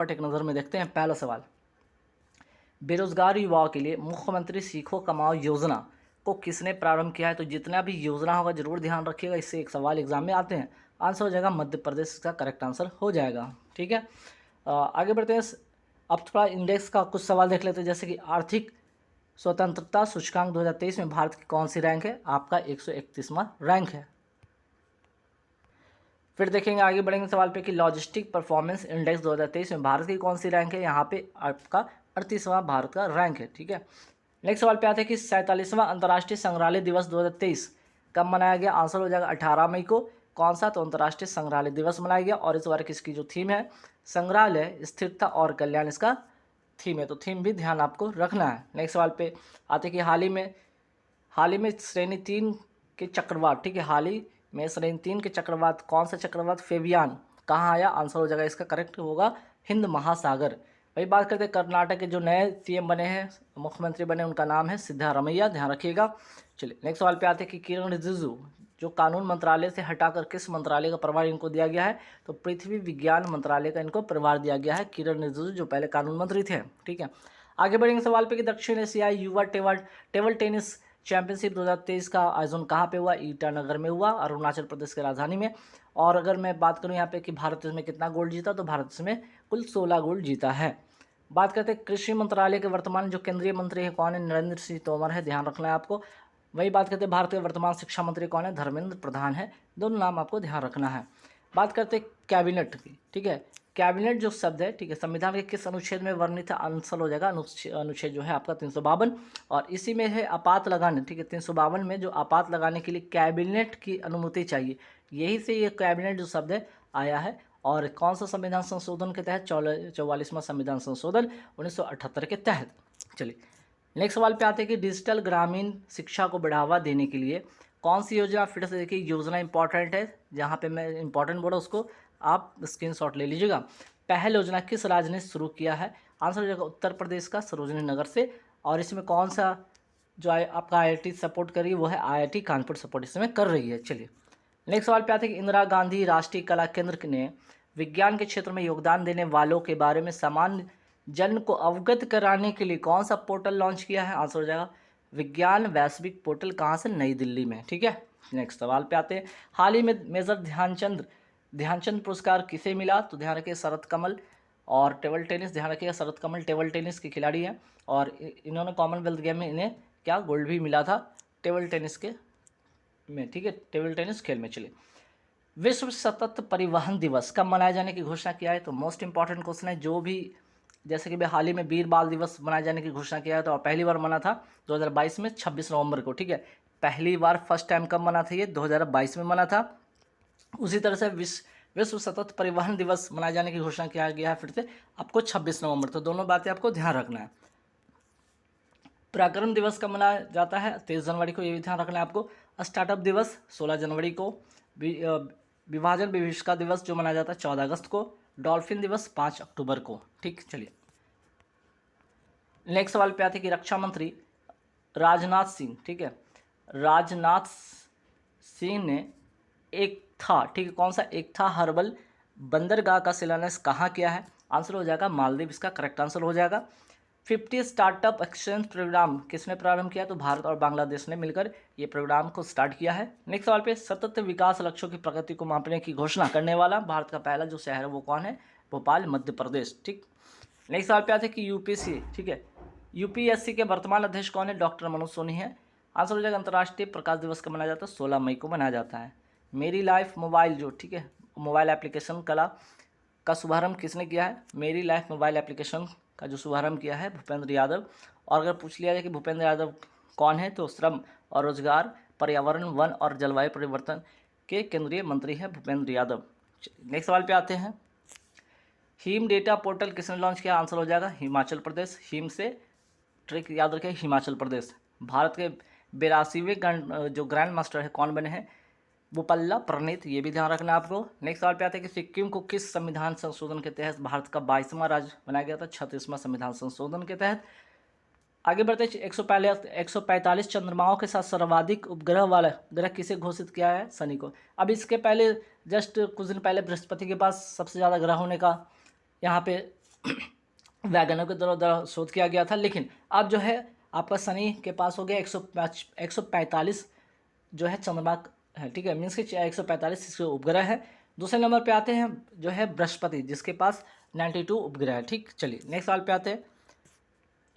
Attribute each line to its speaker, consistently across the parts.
Speaker 1: एक नज़र में देखते हैं। पहला सवाल, बेरोजगार युवाओं के लिए मुख्यमंत्री सीखो कमाओ योजना को किसने प्रारंभ किया है? तो जितना भी योजना होगा जरूर ध्यान रखिएगा, इससे एक सवाल एग्जाम में आते हैं। आंसर हो जाएगा मध्य प्रदेश, इसका करेक्ट आंसर हो जाएगा। ठीक है, आगे बढ़ते हैं। अब थोड़ा इंडेक्स का कुछ सवाल देख लेते हैं, जैसे कि आर्थिक स्वतंत्रता सूचकांक 2023 में भारत की कौन सी रैंक है? आपका 131वां रैंक है। फिर देखेंगे, आगे बढ़ेंगे सवाल पे कि लॉजिस्टिक परफॉर्मेंस इंडेक्स 2023 में भारत की कौन सी रैंक है? यहाँ पे आपका 38वां भारत का रैंक है। ठीक है, नेक्स्ट सवाल पे आते हैं कि 47वां अंतर्राष्ट्रीय संग्रहालय दिवस 2023 कब मनाया गया? आंसर हो जाएगा 18 मई को। कौन सा? तो अंतर्राष्ट्रीय संग्रहालय दिवस मनाया गया। और इस बार किसकी जो थीम है, संग्रहालय स्थिरता और कल्याण, इसका थीम है। तो थीम भी ध्यान आपको रखना है। नेक्स्ट सवाल पे आते हैं कि हाल ही में श्रेणी 3 के चक्रवात, ठीक है, हाल ही में श्रेणी 3 के चक्रवात, कौन सा चक्रवात फेबियान, कहाँ आया? आंसर हो जाएगा इसका करेक्ट होगा हिंद महासागर। वही बात करते हैं कर्नाटक के जो नए सीएम बने हैं, मुख्यमंत्री बने, उनका नाम है सिद्धारमैया, ध्यान रखिएगा। चलिए नेक्स्ट सवाल पे आते हैं कि किरण रिजिजू जो कानून मंत्रालय से हटाकर किस मंत्रालय का प्रभार इनको दिया गया है? तो पृथ्वी विज्ञान मंत्रालय का इनको प्रभार दिया गया है, किरण रिजिजू जो पहले कानून मंत्री थे। ठीक है, आगे बढ़ेंगे सवाल पे कि दक्षिण एशियाई युवा टेबल टेनिस चैंपियनशिप 2023 का आयोजन कहाँ पे हुआ? ईटानगर में हुआ, अरुणाचल प्रदेश की राजधानी में। और अगर मैं बात करूँ यहाँ पे कि भारत इसमें कितना गोल्ड जीता, तो भारत इसमें कुल 16 गोल्ड जीता है। बात करते हैं कृषि मंत्रालय के वर्तमान जो केंद्रीय मंत्री है कौन है? नरेंद्र सिंह तोमर है, ध्यान रखना है आपको। वही बात करते हैं भारत के वर्तमान शिक्षा मंत्री कौन है? धर्मेंद्र प्रधान है। दोनों नाम आपको ध्यान रखना है। बात करते हैं कैबिनेट की। ठीक है, कैबिनेट जो शब्द है, ठीक है, संविधान के किस अनुच्छेद में वर्णित है? आंसर हो जाएगा अनुच्छेद जो है आपका 352, और इसी में है आपात लगाने। ठीक है, 352 में जो आपात लगाने के लिए कैबिनेट की अनुमति चाहिए, यही से ये कैबिनेट जो शब्द है आया है। और कौन सा संविधान संशोधन के तहत? 44वां संविधान संशोधन 1978 के तहत। चलिए नेक्स्ट सवाल पे आते हैं कि डिजिटल ग्रामीण शिक्षा को बढ़ावा देने के लिए कौन सी योजना? फिर से देखिए, योजना इंपॉर्टेंट है, जहाँ पे मैं इंपॉर्टेंट बोला उसको आप स्क्रीनशॉट ले लीजिएगा। पहल योजना किस राज्य ने शुरू किया है? आंसर हो जाएगा उत्तर प्रदेश का सरोजनी नगर से। और इसमें कौन सा जो आपका आईआईटी सपोर्ट कर रही है वो है आईआईटी कानपुर सपोर्ट इसमें कर रही है। चलिए नेक्स्ट सवाल पे आते हैं कि इंदिरा गांधी राष्ट्रीय कला केंद्र ने विज्ञान के क्षेत्र में योगदान देने वालों के बारे में सामान्य जन को अवगत कराने के लिए कौन सा पोर्टल लॉन्च किया है? आंसर हो जाएगा विज्ञान वैश्विक पोर्टल, कहाँ से? नई दिल्ली में। ठीक है, नेक्स्ट सवाल पे आते हैं, हाल ही में मेजर ध्यानचंद पुरस्कार किसे मिला? तो ध्यान रखिए शरत कमल। और टेबल टेनिस, ध्यान रखिएगा शरत कमल टेबल टेनिस के खिलाड़ी हैं, और इन्होंने कॉमनवेल्थ गेम में इन्हें क्या गोल्ड भी मिला था टेबल टेनिस के में। ठीक है, टेबल टेनिस खेल में। चलिए विश्व सतत परिवहन दिवस कब मनाए जाने की घोषणा किया है? तो मोस्ट इंपॉर्टेंट क्वेश्चन है, जो भी जैसे कि हाल ही में वीर बाल दिवस मनाए जाने की घोषणा किया है, तो पहली बार मना था 2022 में 26 नवंबर को। ठीक है, पहली बार फर्स्ट टाइम कब मना था? ये 2022 में मना था। उसी तरह से विश्व सतत परिवहन दिवस मनाए जाने की घोषणा किया गया है फिर से आपको 26 नवंबर। तो दोनों बातें आपको ध्यान रखना है। पराक्रम दिवस कब मनाया जाता है? 23 जनवरी को, ये भी ध्यान रखना है आपको। स्टार्टअप दिवस 16 जनवरी को। विभाजन विभीषिका दिवस जो मनाया जाता है 14 अगस्त को। डॉल्फिन दिवस 5 अक्टूबर को। ठीक, चलिए नेक्स्ट सवाल पे आते हैं कि रक्षा मंत्री राजनाथ सिंह, ठीक है, राजनाथ सिंह ने ठीक है, कौन सा एकथा हर्बल बंदरगाह का शिलान्यास कहाँ किया है? आंसर हो जाएगा मालदीव, इसका करेक्ट आंसर हो जाएगा। 50 स्टार्टअप एक्सचेंज प्रोग्राम किसने प्रारंभ किया? तो भारत और बांग्लादेश ने मिलकर ये प्रोग्राम को स्टार्ट किया है। नेक्स्ट सवाल पे सतत विकास लक्ष्यों की प्रगति को मापने की घोषणा करने वाला भारत का पहला जो शहर है वो कौन है? भोपाल, मध्य प्रदेश। ठीक, नेक्स्ट सवाल पे आते हैं कि यूपीएससी, ठीक है, यूपीएससी के वर्तमान अध्यक्ष कौन है? डॉक्टर मनोज सोनी है। आंसर हो जाएगा अंतर्राष्ट्रीय प्रकाश दिवस कब मनाया जाता है? 16 मई को मनाया जाता है। मेरी लाइफ मोबाइल जो, ठीक है, मोबाइल एप्लीकेशन कला का शुभारंभ किसने किया है? मेरी लाइफ मोबाइल एप्लीकेशन का जो शुभारंभ किया है भूपेंद्र यादव। और अगर पूछ लिया जाए कि भूपेंद्र यादव कौन है, तो श्रम और रोजगार, पर्यावरण, वन और जलवायु परिवर्तन के केंद्रीय मंत्री हैं भूपेंद्र यादव। नेक्स्ट सवाल पे आते हैं, हीम डेटा पोर्टल किसने लॉन्च किया? आंसर हो जाएगा हिमाचल प्रदेश। हीम से ट्रिक याद रखें, हिमाचल प्रदेश। भारत के 82वें जो ग्रैंड मास्टर है कौन बने हैं? बोपल्ला प्रणीत, ये भी ध्यान रखना आपको। नेक्स्ट सवाल पे आते हैं कि सिक्किम को किस संविधान संशोधन के तहत भारत का 22वां राज्य बनाया गया था? 36वां संविधान संशोधन के तहत। आगे बढ़ते हैं, 145 चंद्रमाओं के साथ सर्वाधिक उपग्रह वाला ग्रह किसे घोषित किया है? शनि को। अब इसके पहले जस्ट कुछ दिन पहले बृहस्पति के पास सबसे ज़्यादा ग्रह होने का यहाँ पे वैज्ञानिकों के द्वारा शोध किया गया था। लेकिन अब जो है आपका शनि के पास हो गया 145 जो है चंद्रमा है, ठीक है, मीन्स कि 145 इसके उपग्रह है। दूसरे नंबर पे आते हैं जो है बृहस्पति, जिसके पास 92 उपग्रह है। ठीक, चलिए नेक्स्ट सवाल पे आते हैं।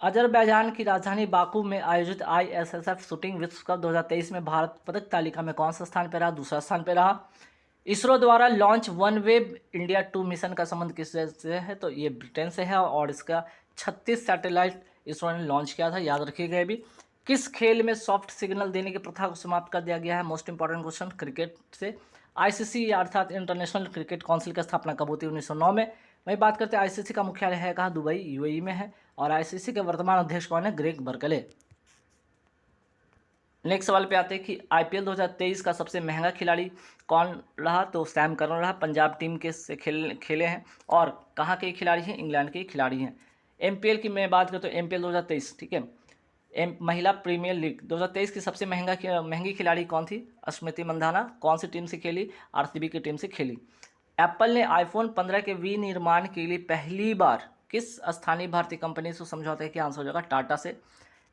Speaker 1: अजरबैजान की राजधानी बाकू में आयोजित ISSF शूटिंग विश्व कप 2023 में भारत पदक तालिका में कौन सा स्थान पर रहा? दूसरा स्थान पर रहा। इसरो द्वारा launch one web India 2 mission का संबंध किस देश से है? तो ये ब्रिटेन से है और इसका 36 सैटेलाइट इसरो ने लॉन्च किया था, याद रखिएगा ये भी। किस खेल में सॉफ्ट सिग्नल देने की प्रथा को समाप्त कर दिया गया है? मोस्ट इंपॉर्टेंट क्वेश्चन, क्रिकेट से। ICC अर्थात इंटरनेशनल क्रिकेट काउंसिल की स्थापना कब हुई? 1909 में। वही बात करते हैं ICC का मुख्यालय है कहाँ? दुबई, UAE में है। और ICC के वर्तमान अध्यक्ष कौन है? Greg Berkeley. नेक्स्ट सवाल पे आते हैं कि IPL 2023 का सबसे महंगा खिलाड़ी कौन रहा? तो सैम करन रहा, पंजाब टीम के से खेले हैं। और कहाँ के खिलाड़ी हैं? इंग्लैंड के खिलाड़ी हैं। MPL की मैं बात करता हूँ, MPL 2023, ठीक है, महिला प्रीमियर लीग 2023 की सबसे महंगी खिलाड़ी कौन थी? स्मृति मंधाना। कौन सी टीम से खेली? RCB की टीम से खेली। एप्पल ने iPhone 15 के विनिर्माण के लिए पहली बार किस स्थानीय भारतीय कंपनी से समझौता किया? आंसर हो जाएगा टाटा से।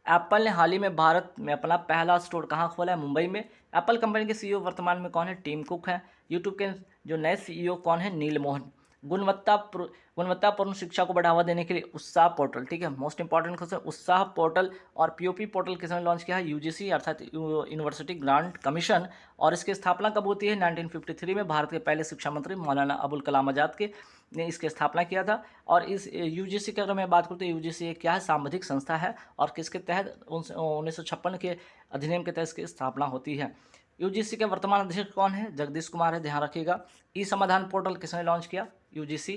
Speaker 1: एप्पल ने हाल ही में भारत में अपना पहला स्टोर कहाँ खोला है? मुंबई में। एप्पल कंपनी के CEO वर्तमान में कौन है? टिम कुक हैं। यूट्यूब के जो नए CEO कौन है? नील मोहन। गुणवत्तापूर्ण शिक्षा को बढ़ावा देने के लिए उत्साह पोर्टल, ठीक है, मोस्ट इंपॉर्टेंट क्वेश्चन, उत्साह पोर्टल और POP पोर्टल किसने लॉन्च किया है? UGC अर्थात यूनिवर्सिटी ग्रांट कमीशन। और इसकी स्थापना कब होती है? 1953 में भारत के पहले शिक्षा मंत्री मौलाना अबुल कलाम आज़ाद के ने इसकी स्थापना किया था। और इस UGC की अगर मैं बात करूँ तो UGC एक क्या है? सांविधिक संस्था है और किसके तहत? 1956 के अधिनियम के तहत इसकी स्थापना होती है। UGC के वर्तमान अध्यक्ष कौन है? जगदीश कुमार है, ध्यान रखिएगा। समाधान पोर्टल किसने लॉन्च किया? UGC।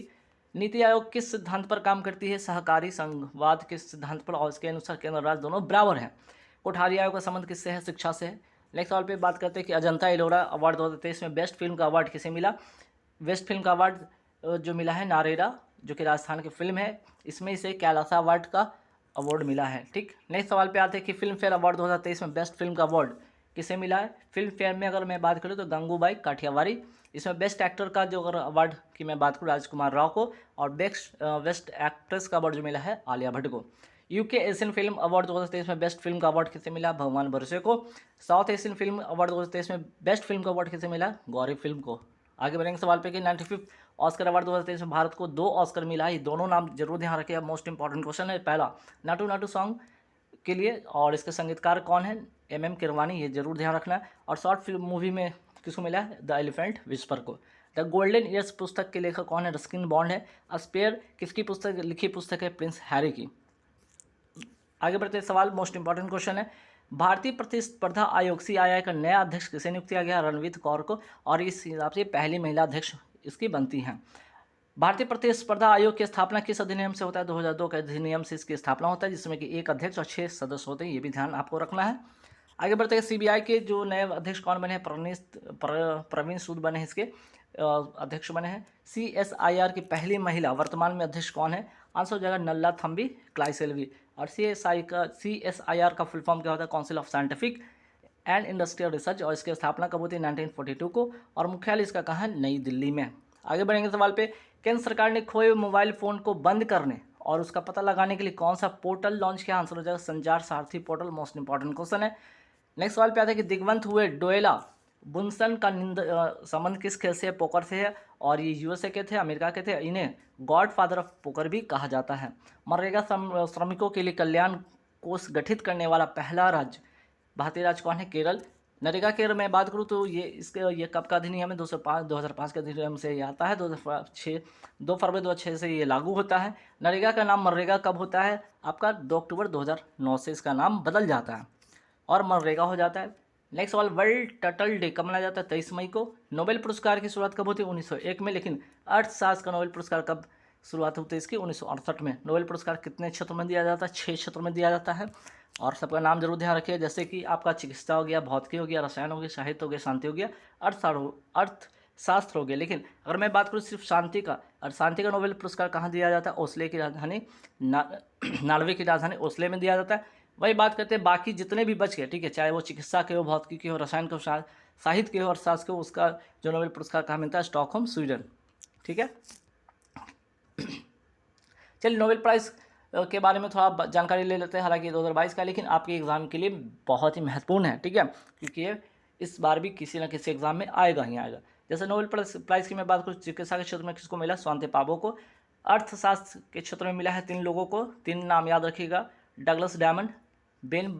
Speaker 1: नीति आयोग किस सिद्धांत पर काम करती है? सहकारी संघवाद के सिद्धांत पर, और इसके अनुसार केंद्र और राज्य दोनों बराबर हैं। कोठारी आयोग का संबंध किससे है? शिक्षा से है। नेक्स्ट सवाल पे बात करते हैं कि अजंता एलोरा अवार्ड 2023 में बेस्ट फिल्म का अवार्ड किसे मिला? बेस्ट फिल्म का अवार्ड जो मिला है नारेरा, जो कि राजस्थान की फिल्म है, इसमें इसे कैलासा अवार्ड का अवार्ड मिला है। ठीक, नेक्स्ट सवाल पे आते हैं कि फिल्म फेयर अवार्ड 2023 में बेस्ट फिल्म का अवार्ड किसे मिला है? फिल्म फेयर में अगर मैं बात करूँ तो गंगूबाई काठियावाड़ी। इसमें बेस्ट एक्टर का जो अगर अवार्ड की मैं बात करूँ राजकुमार राव को, और बेस्ट एक्ट्रेस का अवार्ड जो मिला है आलिया भट्ट को। UK एशियन फिल्म अवार्ड 2023 में बेस्ट फिल्म का अवार्ड किसे मिला? भगवान बरसे को। साउथ एशियन फिल्म अवार्ड 2023 में बेस्ट फिल्म का अवार्ड किसे मिला? गौरी फिल्म को। आगे बढ़ेंगे सवाल पे कि 95th ऑस्कर अवार्ड 2023 में भारत को 2 ऑस्कर मिला है। ये दोनों नाम जरूर ध्यान रखिएगा, मोस्ट इंपॉर्टेंट क्वेश्चन है। पहला नाटू नाटू सॉन्ग के लिए, और इसके संगीतकार कौन है? MM किरवानी, ये जरूर ध्यान रखना है। और शॉर्ट फिल्म मूवी में किसको मिला है? द एलिफेंट विस्पर को। द गोल्डन ईयर्स पुस्तक के लेखक कौन है? रस्किन बॉन्ड है। स्पेयर किसकी पुस्तक लिखी पुस्तक है? प्रिंस हैरी की। आगे बढ़ते सवाल, मोस्ट इंपॉर्टेंट क्वेश्चन है। भारतीय प्रतिस्पर्धा आयोग CII का नया अध्यक्ष किसे नियुक्त किया गया? रणवीत कौर को। और इस हिसाब से पहली महिला अध्यक्ष इसकी बनती हैं। भारतीय प्रतिस्पर्धा आयोग की स्थापना किस अधिनियम से होता है? 2002 के अधिनियम से इसकी स्थापना होता है, जिसमें कि 1 अध्यक्ष और 6 सदस्य होते हैं। ये भी ध्यान आपको रखना है। आगे बढ़ते हैं, CBI के जो नए अध्यक्ष कौन बने हैं? प्रवीण सूद बने हैं, इसके अध्यक्ष बने हैं। CSIR की पहली महिला वर्तमान में अध्यक्ष कौन है? आंसर हो जाएगा नल्ला थम्बी क्लाइसेल्वी। और CSIR का फुल फॉर्म क्या होता है? Council of scientific and industrial research. और इसकी स्थापना कब होती है? 1942 को। और मुख्यालय इसका कहाँ है? नई दिल्ली में। आगे बढ़ेंगे सवाल पे, केंद्र सरकार ने खोए हुए मोबाइल फ़ोन को बंद करने और उसका पता लगाने के लिए कौन सा पोर्टल लॉन्च किया? आंसर हो जाएगा संचार सारथी पोर्टल, मोस्ट इंपॉर्टेंट क्वेश्चन है। नेक्स्ट सवाल पे आता है कि दिग्वंत हुए डोएला बुनसन का संबंध किस खेल से है? पोकर से है। और ये USA के थे, अमेरिका के थे। इन्हें गॉड फादर ऑफ पोकर भी कहा जाता है। मनरेगा श्रमिकों के लिए कल्याण कोष गठित करने वाला पहला राज्य भारतीय राज्य कौन है? केरल। नरेगा की अगर मैं बात करूँ तो ये कब का अधिनियम है? 2005 के अधिनियम से ये आता है। 2 फरवरी 2006 से ये लागू होता है। नरेगा का नाम मनरेगा कब होता है? आपका 2 अक्टूबर 2009 से इसका नाम बदल जाता है और मनरेगा हो जाता है। नेक्स्ट सवाल, वर्ल्ड टर्टल डे कब मनाया जाता है? 23 मई को। नोबेल पुरस्कार की शुरुआत कब होती है? 1901 में। लेकिन अर्थशास्त्र का नोबेल पुरस्कार कब शुरुआत होती है इसकी? 1968 में। नोबेल पुरस्कार कितने क्षेत्र में दिया जाता है? 6 क्षेत्र में दिया जाता है। और सबका नाम जरूर ध्यान रखिए, जैसे कि आपका चिकित्सा हो गया, भौतिकी हो गया, रसायन हो गया, साहित्य हो गया, शांति हो गया, अर्थशास्त्र हो गया। लेकिन अगर मैं बात करूँ सिर्फ शांति का, और शांति का नोबेल पुरस्कार कहाँ दिया जाता है? ओस्ले की राजधानी नॉर्वे की राजधानी ओस्ले में दिया जाता है। वही बात करते हैं बाकी जितने भी बच गए, ठीक है, चाहे वो चिकित्सा के हो, भौतिकी के हो, रसायन के हो, साहित्य के हो, अर्थशास्त्र के हो, उसका जो नोबेल पुरस्कार कहाँ मिलता है? Stockholm, Sweden. ठीक है। चलिए नोबेल प्राइज़ के बारे में थोड़ा जानकारी ले लेते हैं। हालांकि 2022 का, लेकिन आपके एग्ज़ाम के लिए बहुत ही महत्वपूर्ण है, ठीक है, क्योंकि ये इस बार भी किसी न किसी एग्ज़ाम में आएगा ही आएगा। जैसे नोबेल प्राइज़ की मैं बात करूँ, चिकित्सा के क्षेत्र में किसको मिला? स्वांति पाबो को। अर्थशास्त्र के क्षेत्र में मिला है 3 लोगों को, 3 नाम याद रखिएगा, डगलस डायमंड, बेन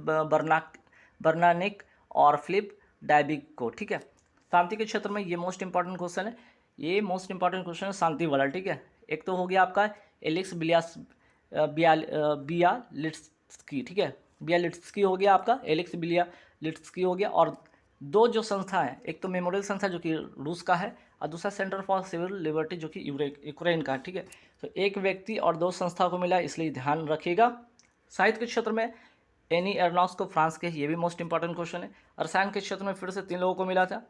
Speaker 1: बर्नानिक और फिलिप डायबिक को, ठीक है। शांति के क्षेत्र में ये मोस्ट इंपॉर्टेंट क्वेश्चन है, ये मोस्ट इंपॉर्टेंट क्वेश्चन है शांति वाला, ठीक है। एक तो हो गया आपका एलेक्स बियालिट्स्की, ठीक है, बियालिट्स्की हो गया आपका, एलेक्स बियालिट्स्की हो गया। और 2 जो संस्था है, एक तो मेमोरियल संस्था जो कि रूस का है, और दूसरा सेंटर फॉर सिविल लिबर्टी जो कि यूक्रेन का है, ठीक है। तो एक व्यक्ति और 2 संस्था को मिला, इसलिए ध्यान रखिएगा। साहित्य के क्षेत्र में एनी एर्नॉक्स फ्रांस के, ये भी मोस्ट इंपॉर्टेंट क्वेश्चन है। रसायन के क्षेत्र में फिर से 3 लोगों को मिला था,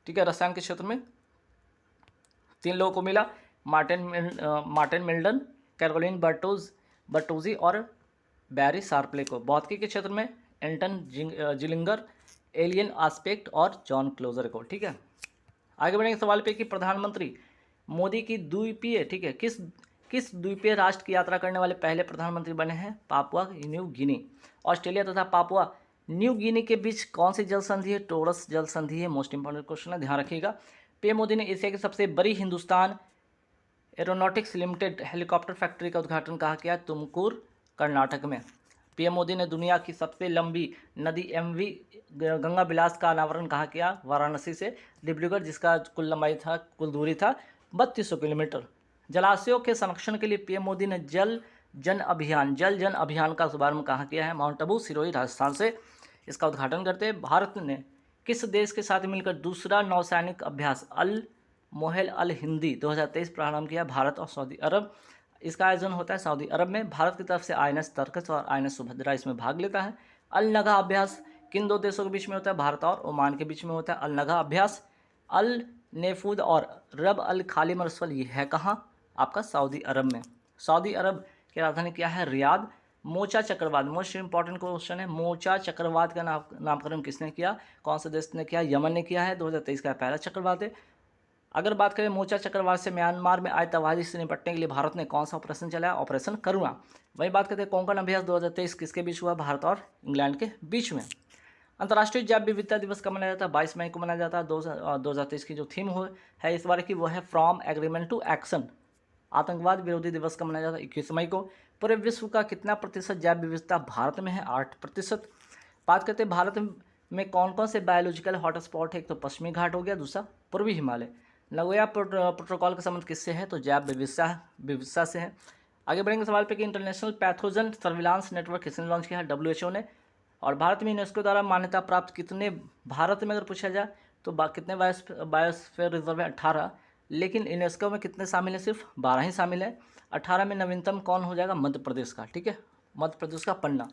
Speaker 1: ठीक है, रसायन के क्षेत्र में 3 लोगों को मिला, मार्टिन मिल्टन, कैरोलिन बर्टोजी और बैरी शार्पले को। भौतिकी के क्षेत्र में एंटन जिलिंगर, एलियन आस्पेक्ट और जॉन क्लोजर को, ठीक है। आगे बढ़ेंगे सवाल पे कि प्रधानमंत्री मोदी की द्वीपीय, ठीक है, किस द्वीपीय राष्ट्र की यात्रा करने वाले पहले प्रधानमंत्री बने हैं? Papua New Guinea. ऑस्ट्रेलिया तथा पापुआ न्यू गिनी के बीच कौन सी जल संधि है? टोरस जल संधि है। मोस्ट इंपॉर्टेंट क्वेश्चन है, ध्यान रखिएगा। पीएम मोदी ने एशिया की सबसे बड़ी Hindustan aeronautics limited helicopter factory का उद्घाटन कहाँ किया? तुमकुर, कर्नाटक में। पीएम मोदी ने दुनिया की सबसे लंबी नदी एमवी गंगा बिलास का अनावरण कहाँ किया? वाराणसी से डिब्रूगढ़, जिसका कुल दूरी था 3200 किलोमीटर। जलाशयों के संरक्षण के लिए पीएम मोदी ने जल जन अभियान का शुभारंभ कहाँ किया है? माउंट आबू, सिरोही, राजस्थान से इसका उद्घाटन करते हैं। भारत ने किस देश के साथ मिलकर दूसरा नौसैनिक अभ्यास अल मोहेल अल हिंदी 2023 प्रारंभ किया? भारत और सऊदी अरब। इसका आयोजन होता है सऊदी अरब में। भारत की तरफ से INS तर्कस और INS सुभद्रा इसमें भाग लेता है। अल नगा अभ्यास किन 2 देशों के बीच में होता है? भारत और ओमान के बीच में होता है अल नगा अभ्यास। अल नेफूद और रब अल खाली मरसल, ये है कहाँ? आपका सऊदी अरब में। सऊदी अरब की राजधानी क्या है? रियाद। मोचा चक्रवात, मोस्ट इंपॉर्टेंट क्वेश्चन है, मोचा चक्रवात का नामकरण किसने किया? कौन से देश ने किया? यमन ने किया है। 2023 का पहला चक्रवात है। अगर बात करें मोचा चक्रवात से म्यांमार में आए तबाही से निपटने के लिए भारत ने कौन सा ऑपरेशन चलाया? ऑपरेशन करुणा। वही बात करते हैं कोंकण अभ्यास 2023 किसके बीच हुआ? भारत और इंग्लैंड के बीच में। अंतर्राष्ट्रीय जैव विविधता दिवस कब मनाया जाता है? 22 मई को मनाया जाता है। 2023 की जो थीम है इस बार की, वो है फ्रॉम एग्रीमेंट टू एक्शन। आतंकवाद विरोधी दिवस कब मनाया जाता है? 21 मई को। पूरे विश्व का कितना प्रतिशत जैव विविधता भारत में है? 8%। बात करते हैं भारत में कौन कौन से बायोलॉजिकल हॉटस्पॉट है? एक तो पश्चिमी घाट हो गया, दूसरा पूर्वी हिमालय। नगोया प्रोटोकॉल का संबंध किससे है? तो जैव विविधता से है। आगे बढ़ेंगे सवाल पे कि इंटरनेशनल पैथोजन सर्विलांस नेटवर्क किसने लॉन्च किया है? WHO ने। और भारत में यूनेस्को द्वारा मान्यता प्राप्त कितने, भारत में अगर पूछा जाए तो कितने बायोस्फीयर रिजर्व है? 18। लेकिन यूनेस्को में कितने शामिल हैं? सिर्फ 12 ही शामिल है। 18 में नवीनतम कौन हो जाएगा? मध्य प्रदेश का, ठीक है, मध्य प्रदेश का पन्ना।